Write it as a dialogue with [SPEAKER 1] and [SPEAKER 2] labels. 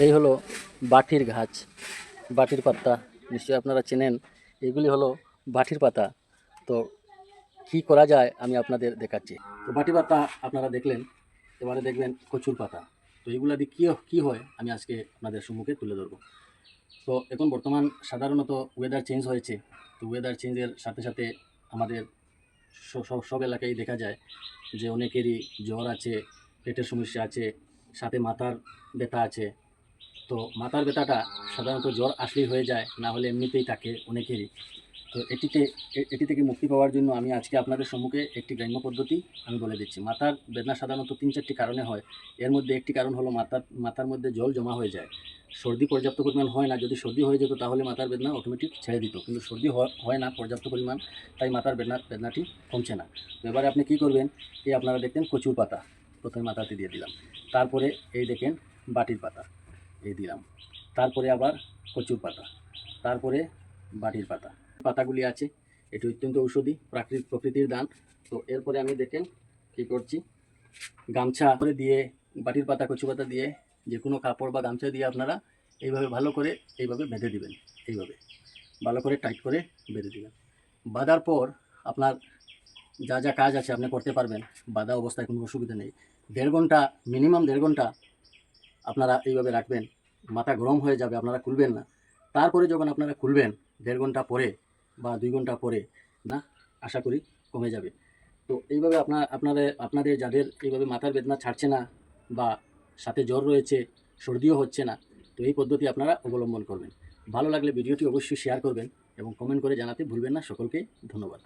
[SPEAKER 1] এই হলো বাটির গাছ, বাটির পাতা, নিশ্চয়ই আপনারা চেনেন। এগুলি হলো বাটির পাতা। তো কি করা যায় আমি আপনাদের দেখাচ্ছি। তো বাটি পাতা আপনারা দেখলেন, এবারে দেখবেন কচুর পাতা। তো এগুলা দিয়ে কী হয় আমি আজকে আপনাদের সম্মুখে তুলে ধরবো। তো এখন বর্তমান সাধারণত ওয়েদার চেঞ্জ হয়েছে। তো ওয়েদার চেঞ্জের সাথে সাথে আমাদের সব এলাকায় দেখা যায় যে অনেকেরই জ্বর আছে, পেটের সমস্যা আছে, সাথে মাথার ব্যথা আছে। তো মাথার ব্যথাটা সাধারণত জ্বর আসলেই হয়ে যায়, না হলে এমনিতেই থাকে অনেকেরই। তো এটি থেকে মুক্তি পাওয়ার জন্য আমি আজকে আপনাদের সম্মুখে একটি গ্রাম্য পদ্ধতি আমি বলে দিচ্ছি। মাথার বেদনা সাধারণত ৩-৪টি কারণে হয়। এর মধ্যে একটি কারণ হলো মাথার মধ্যে জল জমা হয়ে যায়। সর্দি পর্যাপ্ত পরিমাণ হয় না। যদি সর্দি হয়ে যেত তাহলে মাথার বেদনা অটোমেটিক ছেড়ে দিত, কিন্তু সর্দি হয় না পর্যাপ্ত পরিমাণ, তাই মাথার বেদনাটি কমছে না। তো এবারে আপনি কী করবেন, এই আপনারা দেখতেন কচুর পাতা প্রথমে মাথাতে দিয়ে দিলাম, তারপরে এই দেখেন বাটির পাতা এই দিলাম, তারপরে আবার কচুর পাতা, তারপরে বাটির পাতা। পাতাগুলি আছে, এটি অত্যন্ত ঔষধি, প্রকৃতির দান। তো এরপরে আমি দেখেন কী করছি, গামছা করে দিয়ে, বাটির পাতা কচু পাতা দিয়ে, যে কোনো কাপড় বা গামছা দিয়ে আপনারা এইভাবে ভালো করে এইভাবে বেঁধে দিবেন। এইভাবে ভালো করে টাইট করে বেঁধে দিবেন। বাঁধার পর আপনার যা যা কাজ আছে আপনি করতে পারবেন। বাঁধা অবস্থায় কোনো অসুবিধা নেই। 1.5 ঘন্টা, মিনিমাম 1.5 ঘন্টা আপনারা এইভাবে রাখবেন। মাথা গরম হয়ে যাবে, আপনারা খুলবেন না। তারপরে যখন আপনারা খুলবেন 1.5 ঘন্টা পরে বা 2 ঘন্টা পরে, না আশা করি কমে যাবে। তো এইভাবে আপনাদের যাদের এইভাবে মাথার বেদনা ছাড়ছে না বা সাথে জ্বর রয়েছে, সর্দিও হচ্ছে না, তো এই পদ্ধতি আপনারা অবলম্বন করবেন। ভালো লাগলে ভিডিওটি অবশ্যই শেয়ার করবেন এবং কমেন্ট করে জানাতে ভুলবেন না। সকলকে ধন্যবাদ।